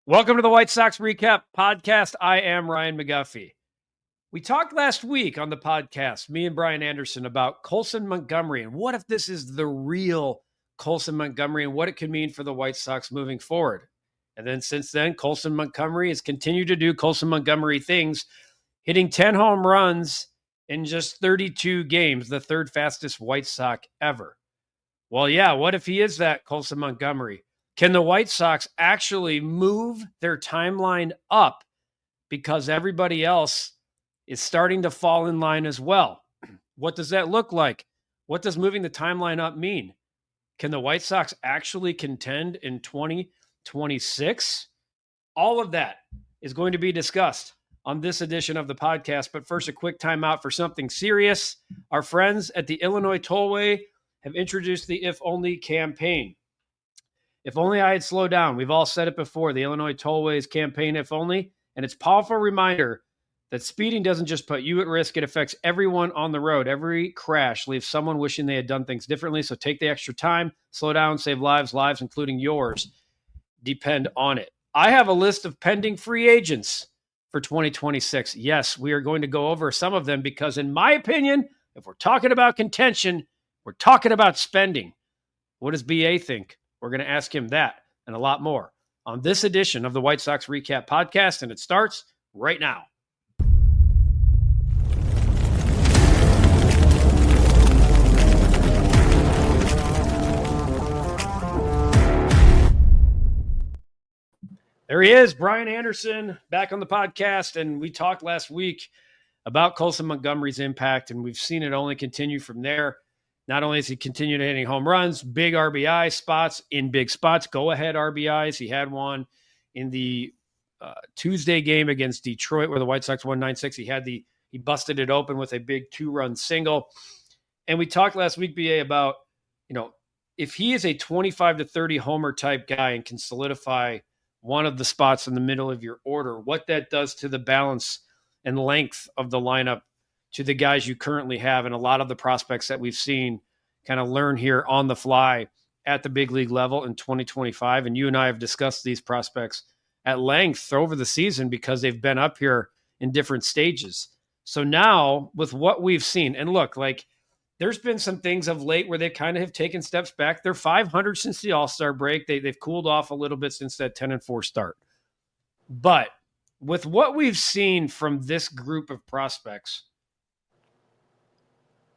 Welcome to the White Sox REKAP Podcast. I am Ryan McGuffey. We talked last week on the podcast, me and Brian Anderson, about Colson Montgomery and what if this is the real Colson Montgomery and what it could mean for the White Sox moving forward. And then since then, Colson Montgomery has continued to do Colson Montgomery things, hitting 10 home runs in just 32 games, the third fastest White Sox ever. Well, yeah, what if he is that Colson Montgomery? Can the White Sox actually move their timeline up because everybody else is starting to fall in line as well? What does that look like? What does moving the timeline up mean? Can the White Sox actually contend in 2026? All of that is going to be discussed on this edition of the podcast. But first, a quick timeout for something serious. Our friends at the Illinois Tollway have introduced the If Only campaign. If only I had slowed down. We've all said it before, the Illinois Tollway's campaign, If Only, and it's a powerful reminder that speeding doesn't just put you at risk, it affects everyone on the road. Every crash leaves someone wishing they had done things differently, so take the extra time, slow down, save lives, including yours, depend on it. I have a list of pending free agents for 2026. Yes, we are going to go over some of them because, in my opinion, if we're talking about contention, we're talking about spending. What does BA think? We're going to ask him that and a lot more on this edition of the White Sox REKAP Podcast, and it starts right now. There he is, Brian Anderson, back on the podcast, and we talked last week about Colson Montgomery's impact, and we've seen it only continue from there. Not only has he continued hitting home runs, big RBI spots in big spots, go-ahead RBIs. He had one in the Tuesday game against Detroit where the White Sox won 9-6. He busted it open with a big two-run single. And we talked last week, BA, about, if he is a 25 to 30 homer type guy and can solidify one of the spots in the middle of your order, what that does to the balance and length of the lineup, to the guys you currently have, and a lot of the prospects that we've seen kind of learn here on the fly at the big league level in 2025. And you and I have discussed these prospects at length over the season because they've been up here in different stages. So now with what we've seen, and look, there's been some things of late where they kind of have taken steps back. They're 500 since the All-Star break. They've cooled off a little bit since that 10-4 start. But with what we've seen from this group of prospects,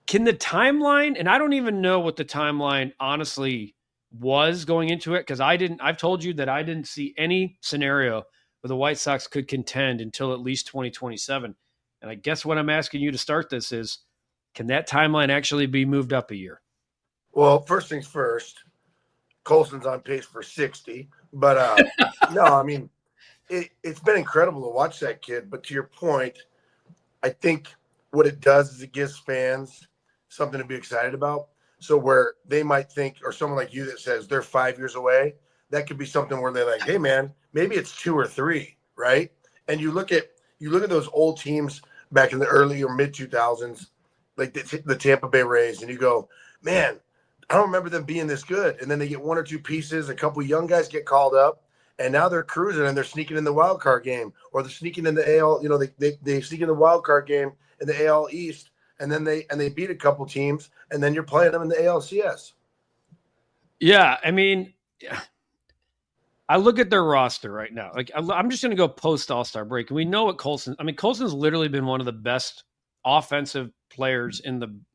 can the timeline, and I don't even know what the timeline honestly was going into it, because I've told you that I didn't see any scenario where the White Sox could contend until at least 2027. And I guess what I'm asking you to start this is, can that timeline actually be moved up a year? Well, first things first, Colson's on pace for 60, but no, I mean, it's been incredible to watch that kid. But to your point, I think what it does is it gives fans something to be excited about. So where they might think, or someone like you that says they're 5 years away, that could be something where they're like, hey man, maybe it's 2 or 3, right? And you look at those old teams back in the early or mid 2000s, like the Tampa Bay Rays, and you go, man, I don't remember them being this good. And then they get 1 or 2 pieces, a couple young guys get called up, and now they're cruising and they're sneaking in the wild card game, or they're sneaking in the AL, they sneak in the wild card game in the AL East. And then they beat a couple teams, and then you're playing them in the ALCS. Yeah, I mean, I look at their roster right now. I'm just going to go post All-Star break, and we know what Colson's literally been one of the best offensive players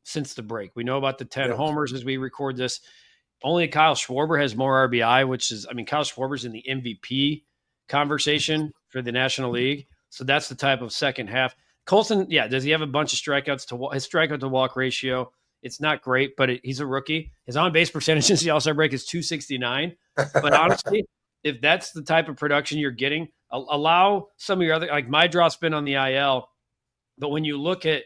since the break. We know about the 10 homers as we record this. Only Kyle Schwarber has more RBI, Kyle Schwarber's in the MVP conversation for the National League. So that's the type of second half. Colson, does he have a bunch of strikeouts? His strikeout to walk ratio, it's not great, but he's a rookie. His on-base percentage since the All-Star break is .269. But honestly, if that's the type of production you're getting, allow some of your other, like my drop's been on the IL. But when you look at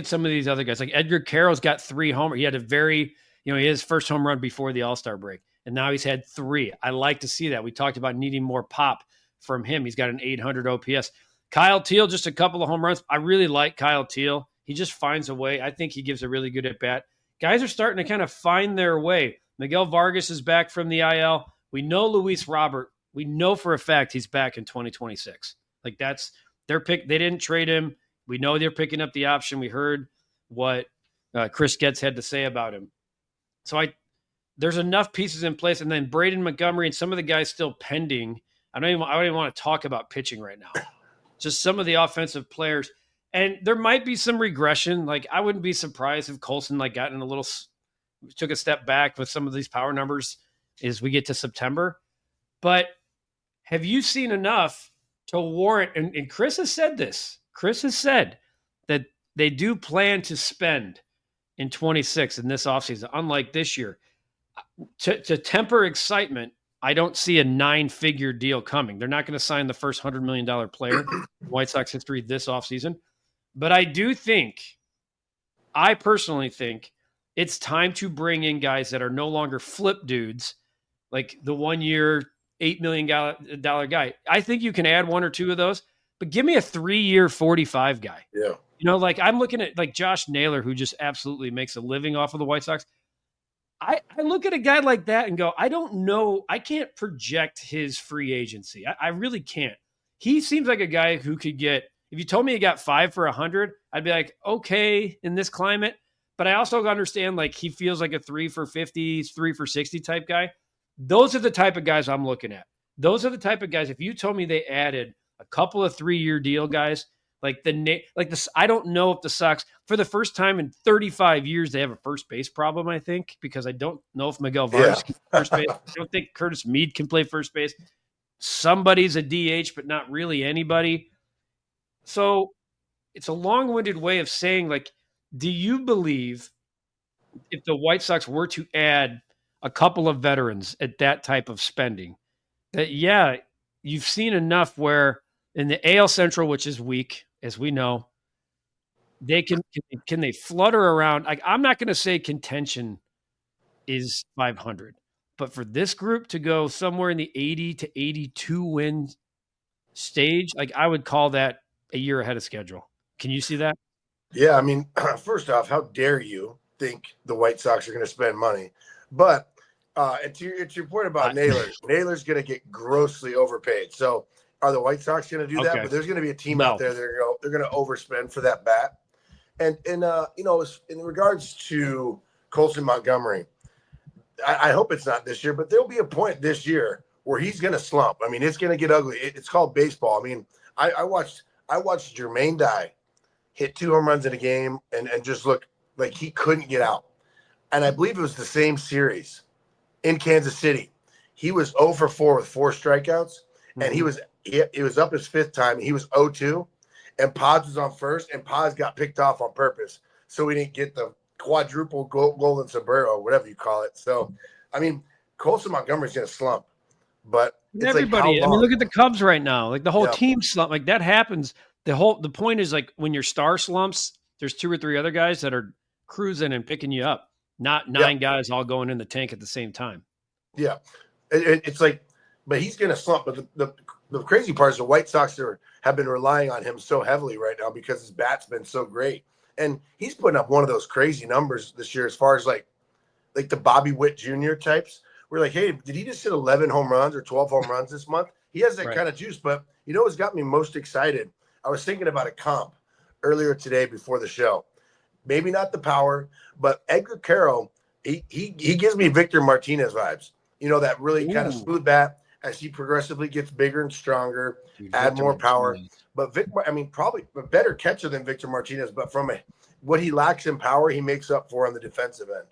some of these other guys, like Edgar Carroll's got 3 homers. He had he had his first home run before the All-Star break, and now he's had 3. I like to see that. We talked about needing more pop from him. He's got an 800 OPS. Kyle Teal, just a couple of home runs. I really like Kyle Teal. He just finds a way. I think he gives a really good at-bat. Guys are starting to kind of find their way. Miguel Vargas is back from the IL. We know Luis Robert We know for a fact he's back in 2026. Like that's their pick. They didn't trade him. We know they're picking up the option. We heard what Chris Getz had to say about him. So there's enough pieces in place. And then Braden Montgomery and some of the guys still pending. I don't even want to talk about pitching right now. Just some of the offensive players. And there might be some regression. Like I wouldn't be surprised if Colson took a step back with some of these power numbers as we get to September. But have you seen enough to warrant, and Chris has said this, Chris has said that they do plan to spend in 26 in this offseason, unlike this year. To temper excitement, I don't see a 9-figure deal coming. They're not going to sign the first $100 million player in White Sox history this offseason. But I personally think it's time to bring in guys that are no longer flip dudes, like the 1 year, $8 million guy. I think you can add one or two of those, but give me a 3-year, 45 guy. Yeah. You know, like I'm looking at like Josh Naylor, who just absolutely makes a living off of the White Sox. I look at a guy like that and go, I don't know. I can't project his free agency. I really can't. He seems like a guy who could get, if you told me he got 5 for 100, I'd be like, okay, in this climate. But I also understand like he feels like a 3 for 50, 3 for 60 type guy. Those are the type of guys I'm looking at. Those are the type of guys. If you told me they added a couple of 3-year deal guys, I don't know if the Sox, for the first time in 35 years, they have a first base problem, I think, because I don't know if Miguel Vargas can play first base. I don't think Curtis Meade can play first base. Somebody's a DH, but not really anybody. So it's a long-winded way of saying, like, do you believe if the White Sox were to add a couple of veterans at that type of spending, that, yeah, you've seen enough where in the AL Central, which is weak, as we know, they can they flutter around? Like, I'm not going to say contention is 500, but for this group to go somewhere in the 80 to 82 win stage, like I would call that a year ahead of schedule. Can you see that? Yeah, I mean, first off, how dare you think the White Sox are going to spend money? But to your point about Naylor's going to get grossly overpaid. So are the White Sox going to do that? But there's going to be a team out there they're going to overspend for that bat. And in regards to Colson Montgomery, I hope it's not this year, but there'll be a point this year where he's going to slump. I mean, it's going to get ugly. It's called baseball. I mean, I watched Jermaine Dye hit 2 home runs in a game and just look like he couldn't get out. And I believe it was the same series in Kansas City. He was 0 for 4 with 4 strikeouts, and it was up his 5th time. He was 0-2, and Pods was on first, and Pods got picked off on purpose, so we didn't get the quadruple golden sombrero, whatever you call it. So, I mean, Colson Montgomery's going to slump, but everybody. I mean, look at the Cubs right now. Like the whole team slump. Like that happens. The point is like when your star slumps, there's 2 or 3 other guys that are cruising and picking you up, not 9 guys all going in the tank at the same time. Yeah, it's like, but he's going to slump. But the crazy part is the White Sox have been relying on him so heavily right now because his bat's been so great. And he's putting up one of those crazy numbers this year as far as like the Bobby Witt Jr. types. We're like, hey, did he just hit 11 home runs or 12 home runs this month? He has that kind of juice. But you know what's got me most excited? I was thinking about a comp earlier today before the show. Maybe not the power, but Edgar Carroll, he gives me Victor Martinez vibes. You know, that really kind of smooth bat as he progressively gets bigger and stronger, add more power. But probably a better catcher than Victor Martinez, but from what he lacks in power, he makes up for on the defensive end.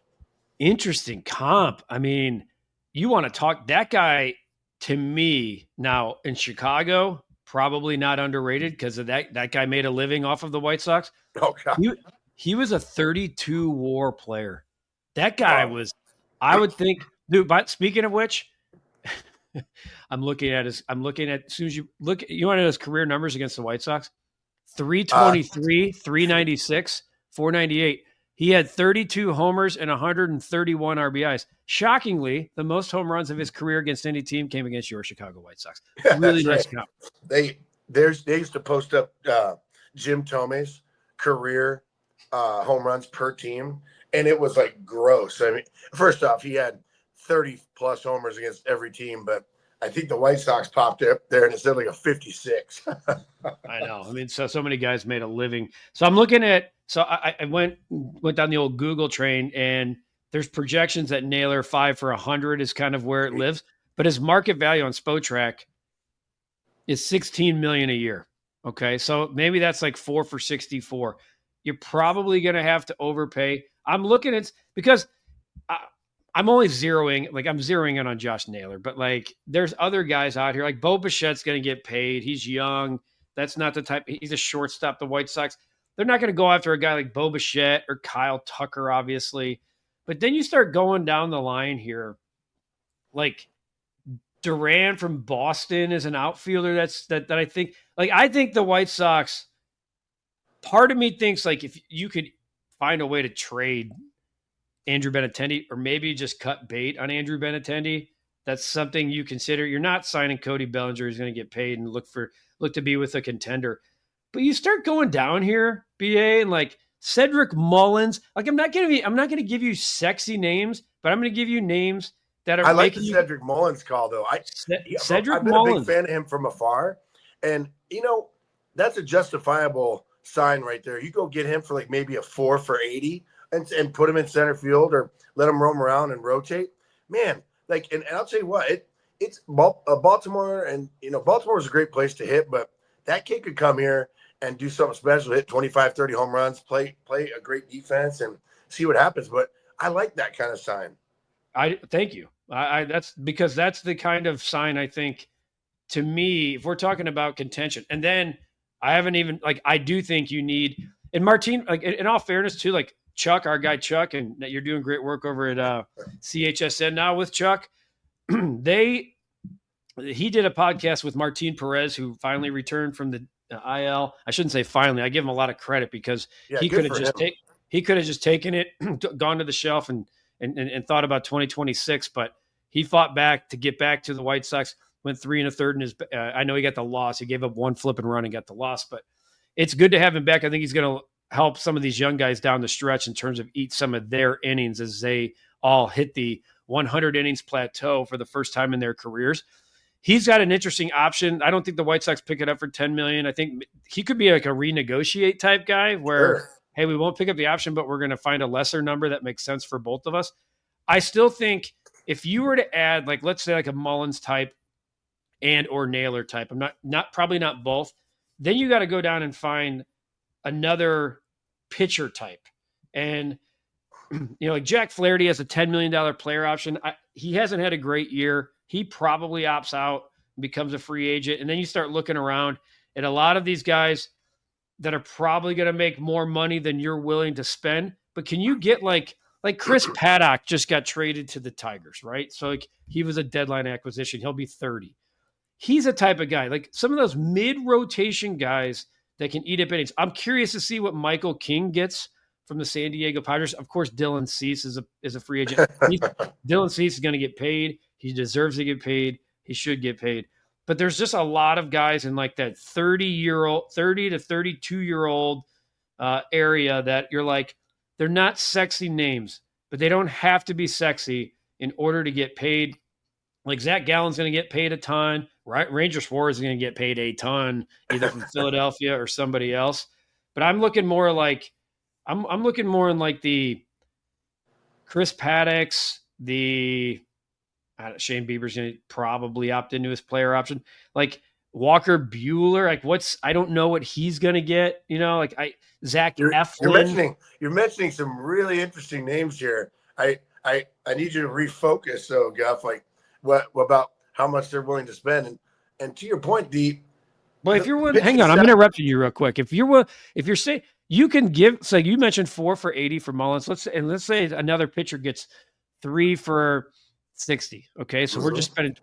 Interesting comp. I mean, you want to talk that guy to me now in Chicago, probably not underrated because of that guy made a living off of the White Sox. Oh, God. He was a 32 WAR player. That guy was, I would think, dude, but speaking of which, I'm looking at as soon as you want to know his career numbers against the White Sox, 323, 396, 498. He had 32 homers and 131 RBIs. Shockingly, the most home runs of his career against any team came against your Chicago White Sox. Really nice count. They used to post up Jim Tome's career home runs per team, and it was like gross. I mean, first off, he had 30 plus homers against every team, but I think the White Sox popped up there and it said like a 56. I know. I mean, so many guys made a living. So I'm looking at. So I went down the old Google train, and there's projections that Naylor 5 for 100 is kind of where it lives, but his market value on Spotrac is 16 million a year. Okay, so maybe that's like 4 for 64. You're probably going to have to overpay. I'm looking at because I'm only zeroing in on Josh Naylor, but like there's other guys out here like Bo Bichette's going to get paid. He's young. That's not the type. He's a shortstop. The White Sox, they're not going to go after a guy like Bo Bichette or Kyle Tucker, obviously. But then you start going down the line here, like Duran from Boston is an outfielder. That I think. Like I think the White Sox. Part of me thinks like if you could find a way to trade Andrew Benintendi or maybe just cut bait on Andrew Benintendi, that's something you consider. You're not signing Cody Bellinger who's going to get paid and look to be with a contender. But you start going down here, BA, and like Cedric Mullins. Like I'm not going to give you sexy names, but I'm going to give you names that are. I like the Cedric Mullins call though. Cedric I've been Mullins. a big fan of him from afar, and that's a justifiable sign right there. You go get him for like maybe a 4 for 80 and put him in center field or let him roam around and rotate. Man, like, and I'll tell you what, it's Baltimore, and Baltimore is a great place to hit, but that kid could come here and do something special, hit 25, 30 home runs, play a great defense and see what happens. But I like that kind of sign. I thank you. That's because that's the kind of sign I think, to me, if we're talking about contention. And then I haven't even I do think you need, and Martin, like in all fairness too, like Chuck, our guy Chuck, and you're doing great work over at CHSN now with Chuck. He did a podcast with Martin Perez, who finally returned from the IL. I shouldn't say finally. I give him a lot of credit because he could have just taken it, gone to the shelf and thought about 2026, but he fought back to get back to the White Sox. Went 3 1/3 in his. I know he got the loss. He gave up one flip and run and got the loss, but it's good to have him back. I think he's going to help some of these young guys down the stretch in terms of eat some of their innings as they all hit the 100 innings plateau for the first time in their careers. He's got an interesting option. I don't think the White Sox pick it up for $10 million. I think he could be like a renegotiate type guy where, hey, we won't pick up the option, but we're going to find a lesser number that makes sense for both of us. I still think if you were to add, like, let's say like a Mullins type and or Naylor type, I'm probably not both, then you got to go down and find another pitcher type. And, like Jack Flaherty has a $10 million player option. He hasn't had a great year. He probably opts out and becomes a free agent. And then you start looking around at a lot of these guys that are probably going to make more money than you're willing to spend. But can you get like Chris Paddock just got traded to the Tigers, right? So like he was a deadline acquisition. He'll be 30. He's a type of guy, like some of those mid-rotation guys that can eat up innings. I'm curious to see what Michael King gets from the San Diego Padres. Of course, Dylan Cease is a free agent. Dylan Cease is going to get paid. He deserves to get paid. He should get paid. But there's just a lot of guys in like that 30 to 32-year-old area that you're like, they're not sexy names, but they don't have to be sexy in order to get paid. Like Zach Gallen's going to get paid a ton, right? Ranger Suarez is going to get paid a ton, either from Philadelphia or somebody else. But I'm looking more like I'm looking more in like the Chris Paddocks, the Shane Bieber's going to probably opt into his player option. Like Walker Buehler, like I don't know what he's going to get. Zach Eflin. You're mentioning some really interesting names here. I need you to refocus, though, Guff. Like what about how much they're willing to spend? And to your point, if you're willing, hang on, I'm interrupting you real quick. If you're saying you can give, so you mentioned 4 for 80 for Mullins. Let's say another pitcher gets 3 for 60. Okay, so we're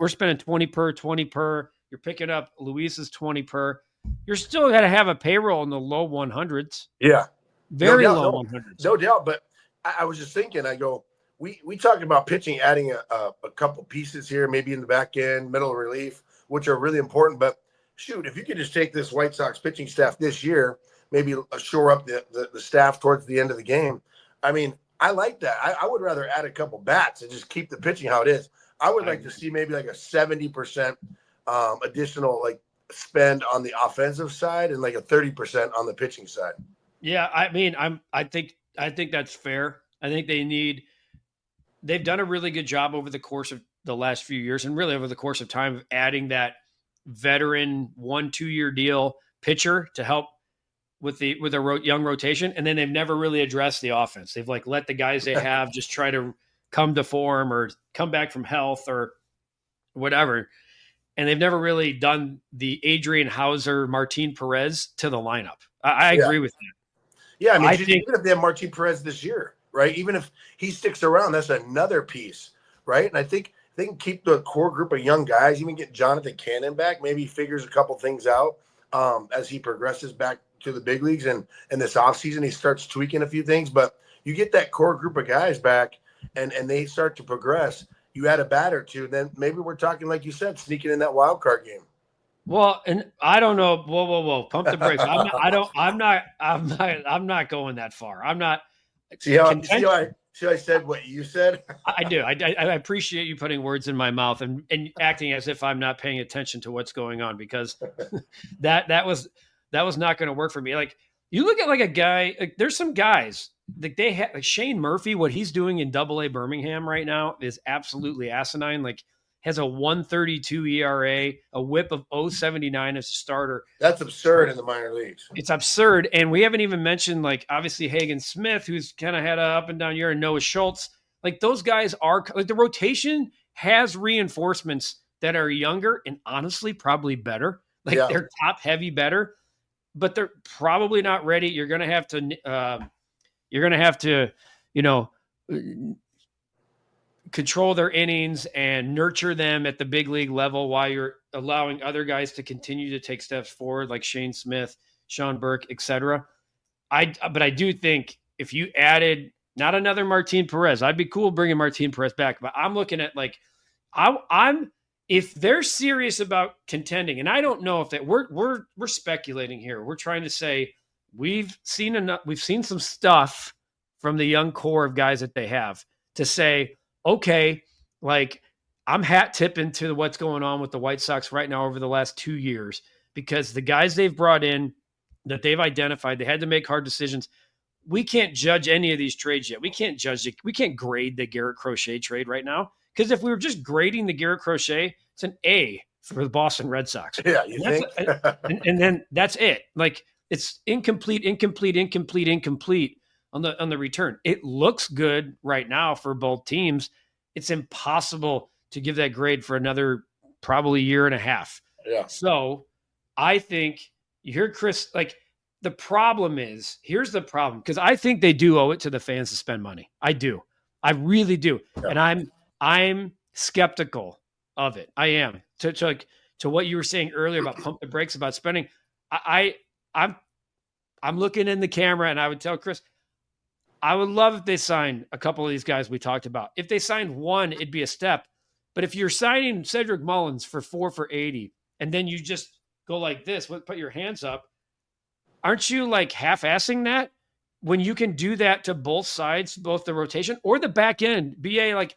spending 20 per. You're picking up Luis's 20 per. You're still got to have a payroll in the low 100s. Yeah, very low 100s. No doubt. But I was just thinking. I go, we talked about pitching, adding a couple pieces here, maybe in the back end, middle relief, which are really important. But shoot, if you could just take this White Sox pitching staff this year, maybe shore up the staff towards the end of the game. I mean, I like that. I would rather add a couple bats and just keep the pitching how it is. I would like to see maybe like a 70% additional like spend on the offensive side and like a 30% on the pitching side. Yeah, I mean, I think that's fair. I think they've done a really good job over the course of the last few years and really over the course of time of adding that veteran 1-2 year deal pitcher to help with a young rotation. And then they've never really addressed the offense. They've like let the guys they have just try to come to form or come back from health or whatever. And they've never really done the Adrian Hauser, Martin Perez to the lineup. I agree with that. Yeah. I mean, even if they have Martin Perez this year, right? Even if he sticks around, that's another piece, right? And I think they can keep the core group of young guys, even get Jonathan Cannon back. Maybe he figures a couple things out as he progresses back to the big leagues. And this offseason, he starts tweaking a few things. But you get that core group of guys back and they start to progress. You add a bat or two, then maybe we're talking, like you said, sneaking in that wild card game. Well, and I don't know. Whoa. Pump the brakes. I'm not going that far. I'm not. See how I said what you said? I do. I appreciate you putting words in my mouth and acting as if I'm not paying attention to what's going on, because that was not going to work for me. Like, you look at like a guy, like there's some guys like they have like Shane Murphy, what he's doing in AA Birmingham right now is absolutely asinine. Like, has a 1.32 ERA, a whip of 0.79 as a starter. That's absurd in the minor leagues. It's absurd. And we haven't even mentioned, like, obviously Hagen Smith, who's kind of had an up and down year, and Noah Schultz. Like, those guys are like, the rotation has reinforcements that are younger and honestly probably better. Like, they're top heavy better, but they're probably not ready. You're going to have to, you know, control their innings and nurture them at the big league level while you're allowing other guys to continue to take steps forward, like Shane Smith, Sean Burke, etc. But I do think if you added not another Martin Perez, I'd be cool bringing Martin Perez back. But I'm looking at like, I'm if they're serious about contending, and I don't know if that we're speculating here. We're trying to say we've seen some stuff from the young core of guys that they have to say, okay, like I'm hat tipping to what's going on with the White Sox right now over the last 2 years, because the guys they've brought in that they've identified, they had to make hard decisions. We can't judge any of these trades yet. We can't judge it. We can't grade the Garrett Crochet trade right now, because if we were just grading the Garrett Crochet, it's an A for the Boston Red Sox. Yeah, you think? and then that's it. Like, it's incomplete on the return. It looks good right now for both teams. It's impossible to give that grade for another probably year and a half. Yeah. So I think you hear Chris, like, the problem is, here's the problem, because I think they do owe it to the fans to spend money. I do. I really do. Yeah. And I'm skeptical of it. I am. To what you were saying earlier about pump the brakes, about spending. I'm looking in the camera, and I would tell Chris, I would love if they signed a couple of these guys we talked about. If they signed one, it'd be a step. But if you're signing Cedric Mullins for 4 for $80, and then you just go like this, put your hands up, aren't you like half-assing that when you can do that to both sides, both the rotation or the back end? BA, like,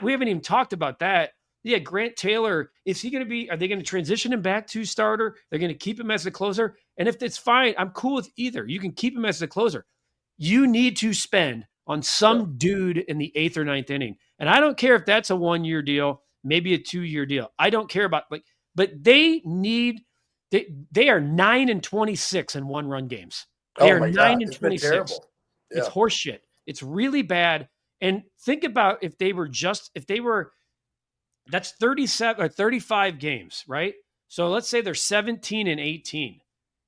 we haven't even talked about that. Yeah, Grant Taylor, are they going to transition him back to starter? They're going to keep him as the closer? And if it's fine, I'm cool with either. You can keep him as the closer. You need to spend on some dude in the 8th or 9th inning. And I don't care if that's a 1-year deal, maybe a 2-year deal. I don't care about, like, but they are 9-26 in 1-run games. They are 9-26. Yeah. It's horseshit. It's really bad. And think about if they were that's 37 or 35 games, right? So let's say they're 17-18.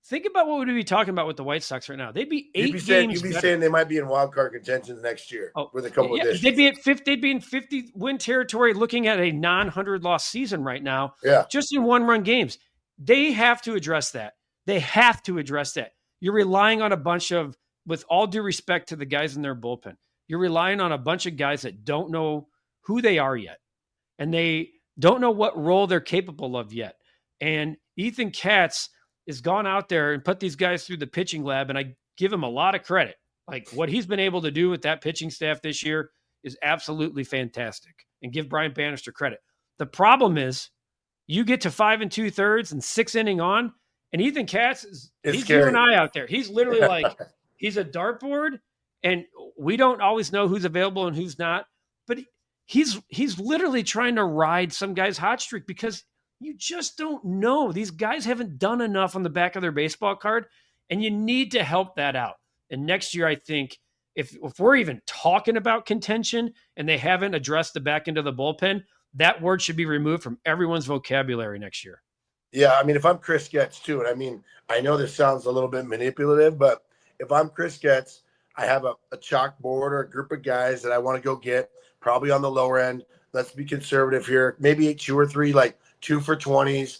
Think about what we'd be talking about with the White Sox right now. They'd be 8 games. You'd be saying they might be in wild card contention next year with a couple of additions. They'd be in 50 win territory, looking at a non-100 loss season right now. Yeah, just in 1-run games. They have to address that. You're relying on a bunch of, with all due respect to the guys in their bullpen, you're relying on a bunch of guys that don't know who they are yet, and they don't know what role they're capable of yet. And Ethan Katz has gone out there and put these guys through the pitching lab, and I give him a lot of credit. Like, what he's been able to do with that pitching staff this year is absolutely fantastic. and give Brian Bannister credit. The problem is you get to 5 2/3 and 6 inning on, and Ethan Katz he's scary. you and I out there. He's literally like, he's a dartboard, and we don't always know who's available and who's not. But he's literally trying to ride some guy's hot streak because you just don't know. These guys haven't done enough on the back of their baseball card, and you need to help that out. And next year, I think if we're even talking about contention and they haven't addressed the back end of the bullpen, that word should be removed from everyone's vocabulary next year. Yeah, I mean, if I'm Chris Getz too, and I mean, I know this sounds a little bit manipulative, but if I'm Chris Getz, I have a chalkboard or a group of guys that I want to go get, probably on the lower end. Let's be conservative here. Maybe 2 or 3, like 2 for 20s,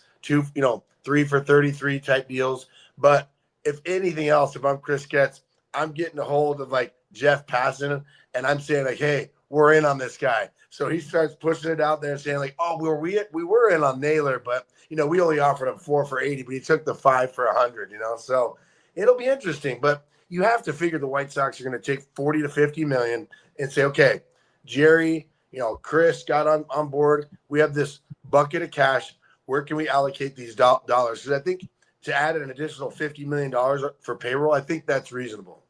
3 for 33 type deals. But if anything else, if I'm Chris Getz, I'm getting a hold of like Jeff Passan, and I'm saying like, hey, we're in on this guy. So he starts pushing it out there and saying like, oh, we were in on Naylor, but we only offered him 4 for 80, but he took the 5 for 100. So it'll be interesting. But you have to figure the White Sox are going to take 40 to 50 million and say, okay, Jerry, Chris got on board. We have this bucket of cash. Where can we allocate these dollars? Because I think to add an additional $50 million for payroll, I think that's reasonable.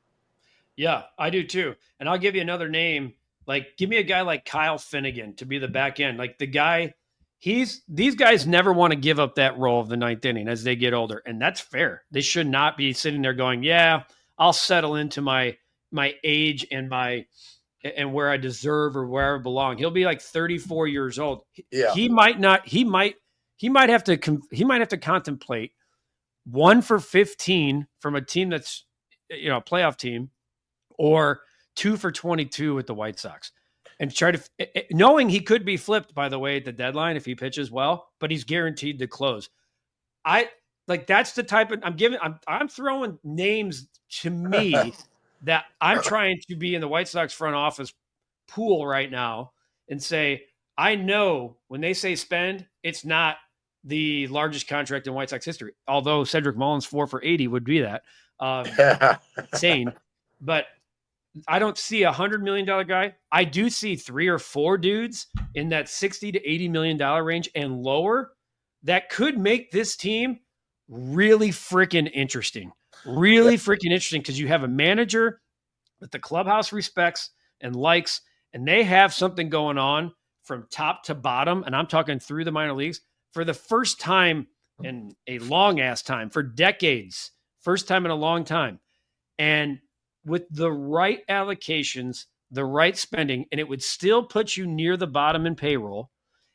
Yeah, I do too. And I'll give you another name. Like, give me a guy like Kyle Finnegan to be the back end. Like the guy, these guys never want to give up that role of the 9th inning as they get older. And that's fair. They should not be sitting there going, yeah, I'll settle into my age and where I deserve or where I belong. He'll be like 34 years old. Yeah. He might have to contemplate 1 for 15 from a team that's, a playoff team, or 2 for 22 with the White Sox, and try to, knowing he could be flipped, by the way, at the deadline if he pitches well, but he's guaranteed to close. That's the type of, I'm throwing names to me that I'm trying to be in the White Sox front office pool right now and say, I know when they say spend, it's not the largest contract in White Sox history. Although Cedric Mullins 4 for 80 would be that. Insane. But I don't see $100 million guy. I do see 3 or 4 dudes in that $60 to $80 million range and lower that could make this team really freaking interesting. Really freaking interesting, because you have a manager that the clubhouse respects and likes, and they have something going on from top to bottom, and I'm talking through the minor leagues, for the first time in a long-ass time, for decades, first time in a long time. And with the right allocations, the right spending, and it would still put you near the bottom in payroll.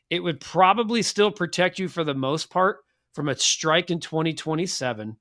It would probably still protect you for the most part from a strike in 2027.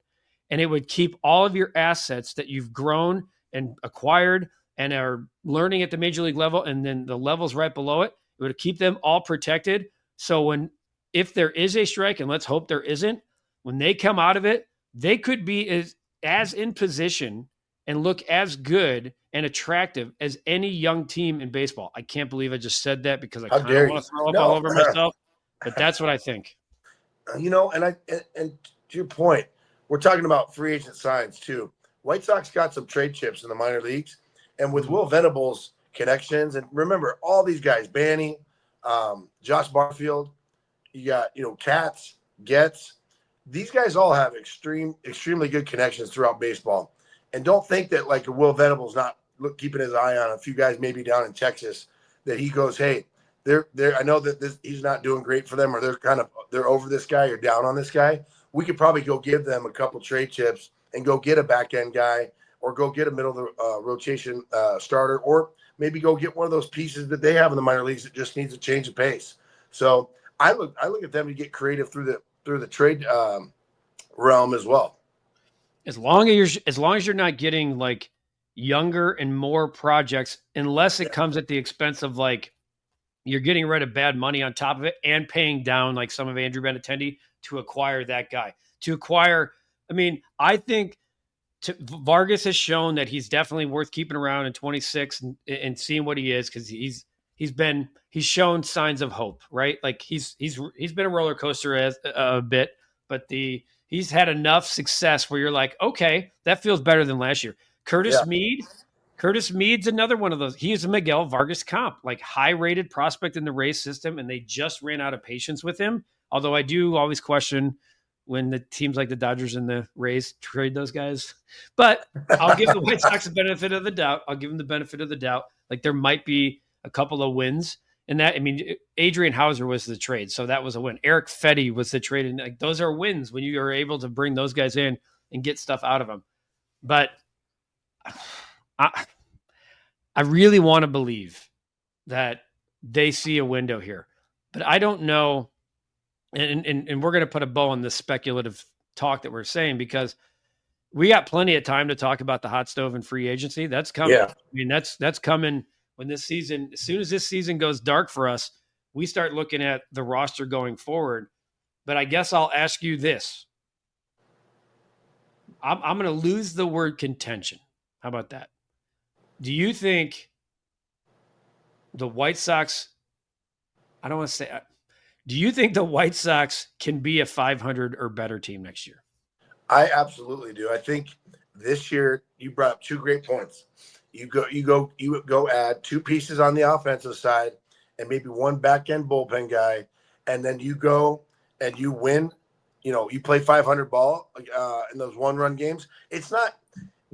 And it would keep all of your assets that you've grown and acquired and are learning at the major league level, and then the levels right below it, it would keep them all protected. So if there is a strike, and let's hope there isn't, when they come out of it, they could be as in position and look as good and attractive as any young team in baseball. I can't believe I just said that because I kind of want to throw up all over myself, but that's what I think. And to your point, we're talking about free agent signs too. White Sox got some trade chips in the minor leagues, and with Will Venable's connections, and remember all these guys, Banny, Josh Barfield, you got, Katz, Getz, these guys all have extremely good connections throughout baseball. And don't think that like Will Venable's not keeping his eye on a few guys maybe down in Texas, that he goes, hey, they're I know that he's not doing great for them, or they're over this guy or down on this guy. We could probably go give them a couple trade chips and go get a back end guy, or go get a middle of the rotation starter, or maybe go get one of those pieces that they have in the minor leagues that just needs a change of pace. So I look at them to get creative through the trade realm as well. As long as you're not getting like younger and more projects, unless it comes at the expense of like you're getting rid of bad money on top of it and paying down like some of Andrew Benintendi to acquire that guy. I think Vargas has shown that he's definitely worth keeping around in 26 and seeing what he is, because he's shown signs of hope, right? Like he's been a roller coaster as a bit, but he's had enough success where you're like, okay, that feels better than last year. Curtis Mead, Curtis Mead's another one of those. He is a Miguel Vargas comp, like high-rated prospect in the Rays system, and they just ran out of patience with him. Although I do always question when the teams like the Dodgers and the Rays trade those guys. But I'll give the White Sox the benefit of the doubt. I'll give them the benefit of the doubt. Like there might be a couple of wins. And that, I mean, Adrian Hauser was the trade, so that was a win. Eric Fetty was the trade, and like those are wins when you are able to bring those guys in and get stuff out of them. But I really want to believe that they see a window here, but I don't know. And we're going to put a bow on this speculative talk that we're saying because we got plenty of time to talk about the hot stove and free agency. That's coming. Yeah. I mean, that's coming. When this season, as soon as this season goes dark for us, we start looking at the roster going forward. But I guess I'll ask you this. I'm going to lose the word contention. How about that? Do you think the White Sox, do you think the White Sox can be a 500 or better team next year? I absolutely do. I think this year you brought up two great points. You go add two pieces on the offensive side and maybe one back end bullpen guy, and then you go and you win. You know, you play 500 ball in those 1-run games. It's not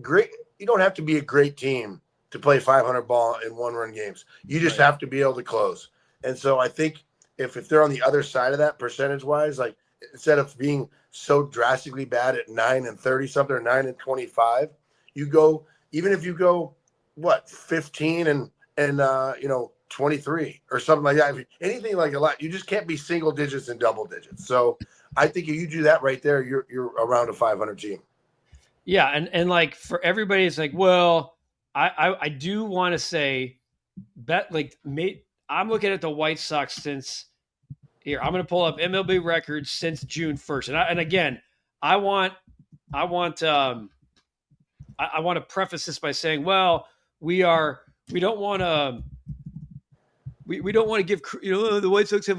great. You don't have to be a great team to play 500 ball in 1-run games. You just have to be able to close. And so I think if they're on the other side of that percentage wise, like instead of being so drastically bad at 9-30 something or 9-25, you go, even if you go, 15 and 23 or something like that. Anything like a lot, you just can't be single digits and double digits. So I think if you do that right there, you're around a 500 team. Yeah, and like for everybody, it's like, well, I do want to say, I'm looking at the White Sox since here. I'm going to pull up MLB records since June 1st, and again, I want to preface this by saying, well, we don't want to give, the White Sox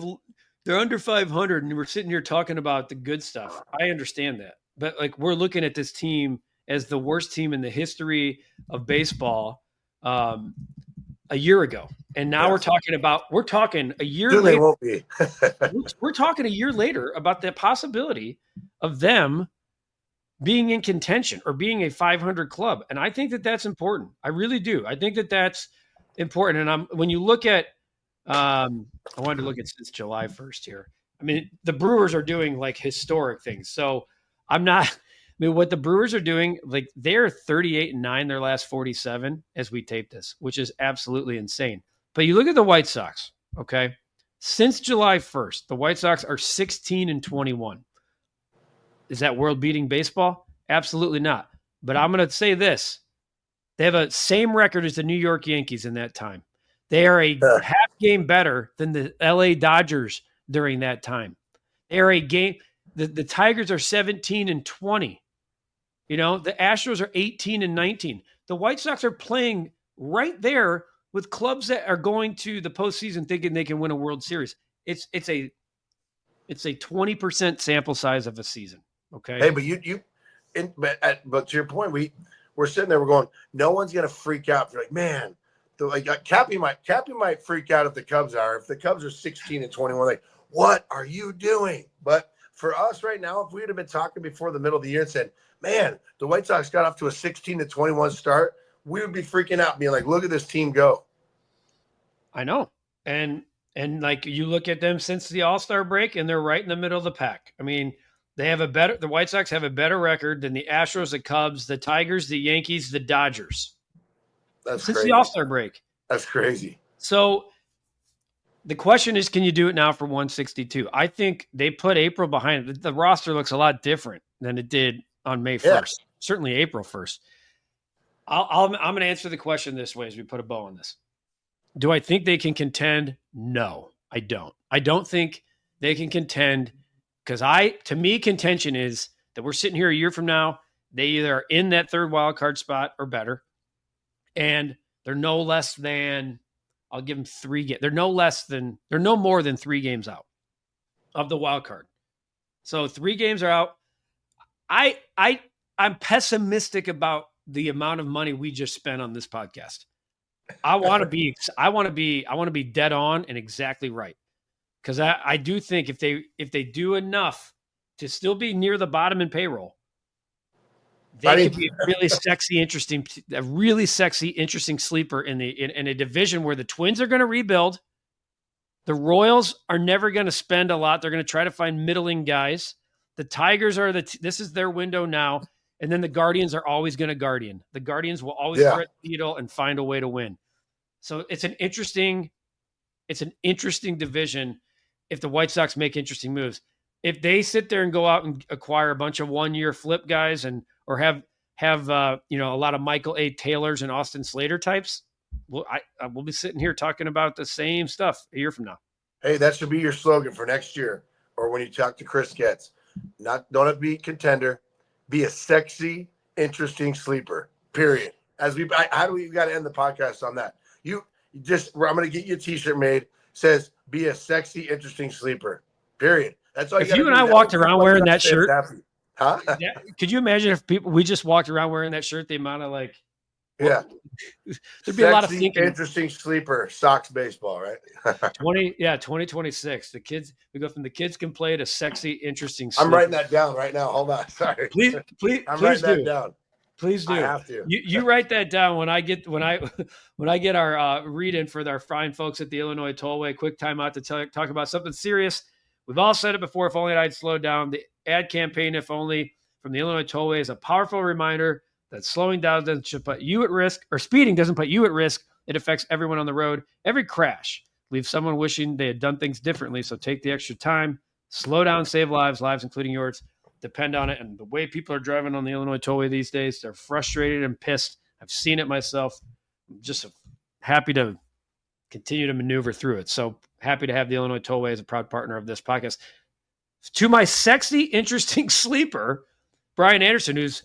they're under 500 and we're sitting here talking about the good stuff. I understand that. But like we're looking at this team as the worst team in the history of baseball a year ago. And now we're talking a year Soon later. They won't be. We're talking a year later about the possibility of them being in contention or being a 500 club. And I think that that's important. I really do. I think that that's important. And when you look at, I wanted to look at since July 1st here. I mean, the Brewers are doing like historic things. So what the Brewers are doing, like they're 38-9 their last 47 as we tape this, which is absolutely insane. But you look at the White Sox, okay? Since July 1st, the White Sox are 16-21. Is that world-beating baseball? Absolutely not. But I'm going to say this. They have a same record as the New York Yankees in that time. They are a half game better than the LA Dodgers during that time. They are a game. The Tigers are 17-20. The Astros are 18-19. The White Sox are playing right there with clubs that are going to the postseason thinking they can win a World Series. It's a 20% sample size of a season. Okay. Hey, but to your point, we're sitting there, we're going, no one's gonna freak out. You're like, man, Cappy might freak out if the Cubs are 16-21. Like, what are you doing? But for us right now, if we would have been talking before the middle of the year and said, man, the White Sox got off to a 16-21 start, we would be freaking out, being like, look at this team go. I know. And like you look at them since the All-Star break and they're right in the middle of the pack. I mean, the White Sox have a better record than the Astros, the Cubs, the Tigers, the Yankees, the Dodgers. That's since crazy. The All-Star break. That's crazy. So the question is, can you do it now for 162? I think they put April behind it. The roster looks a lot different than it did on May 1st, certainly April 1st. I'm going to answer the question this way as we put a bow on this. Do I think they can contend? No, I don't. I don't think they can contend because to me, contention is that we're sitting here a year from now, they either are in that third wild card spot or better, and they're no less than, I'll give them 3 games. They're no more than 3 games out of the wild card. So 3 games are out. I'm pessimistic about the amount of money we just spent on this podcast. I want to be dead on and exactly right. Because I do think if they do enough to still be near the bottom in payroll, they could be a really sexy, interesting sleeper in a division where the Twins are going to rebuild. The Royals are never going to spend a lot. They're going to try to find middling guys. The Tigers this is their window now. And then the Guardians are always going to Guardian. The Guardians will always thread the needle and find a way to win. So it's an interesting division if the White Sox make interesting moves. If they sit there and go out and acquire a bunch of 1-year flip guys or have a lot of Michael A. Taylors and Austin Slater types, we'll be sitting here talking about the same stuff a year from now. Hey, that should be your slogan for next year, or when you talk to Chris Getz. Don't have to be contender. Be a sexy, interesting sleeper. Period. We got to end the podcast on that. I'm going to get you a T-shirt made. Says, be a sexy, interesting sleeper. Period. That's all. If you and I walked around wearing that shirt, huh? Could you imagine if we just walked around wearing that shirt? The amount of there'd be a lot of thinking. Interesting sleeper, Sox baseball, right? 2026. We go from the kids can play to sexy, interesting sleeper. I'm writing that down right now. Hold on. Sorry. Please writing that down. Please do. I have to. You write that down when I get our read in for our fine folks at the Illinois Tollway. Quick timeout to talk about something serious. We've all said it before. If only I'd slowed down. The ad campaign, if only, from the Illinois Tollway is a powerful reminder that slowing down doesn't put you at risk, or speeding doesn't put you at risk. It affects everyone on the road. Every crash leaves someone wishing they had done things differently. So take the extra time, slow down, save lives including yours. Depend on it. And the way people are driving on the Illinois Tollway these days, they're frustrated and pissed. I've seen it myself. I'm just happy to continue to maneuver through it. So happy to have the Illinois Tollway as a proud partner of this podcast. To my sexy, interesting sleeper, Brian Anderson, who's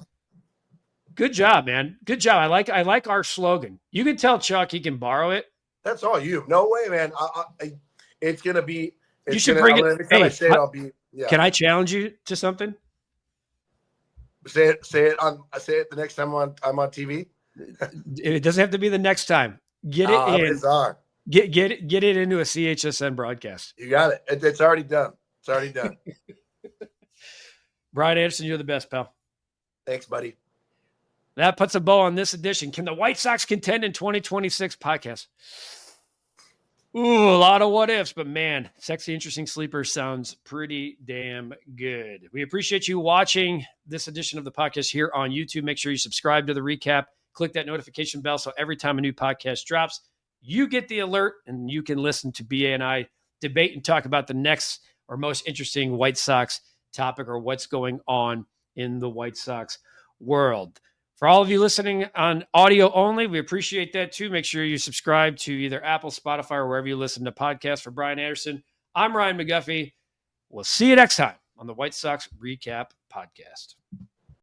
good job, man. Good job. I like our slogan. You can tell Chuck he can borrow it. That's all you. No way, man. It's gonna be. You should bring it. Every time I say it, I'll be. Yeah. Can I challenge you to something? Say it the next time I'm on TV. It doesn't have to be the next time. Get it in. Bizarre. Get it into a CHSN broadcast. You got it. It's already done. It's already done. Brian Anderson, you're the best, pal. Thanks, buddy. That puts a bow on this edition. Can the White Sox contend in 2026 podcast? Ooh, a lot of what ifs, but man, sexy, interesting sleeper sounds pretty damn good. We appreciate you watching this edition of the podcast here on YouTube. Make sure you subscribe to the recap. Click that notification bell so every time a new podcast drops, you get the alert and you can listen to BA and I debate and talk about the next or most interesting White Sox topic or what's going on in the White Sox world. For all of you listening on audio only, we appreciate that too. Make sure you subscribe to either Apple, Spotify, or wherever you listen to podcasts. For Brian Anderson, I'm Ryan McGuffey. We'll see you next time on the White Sox Recap Podcast.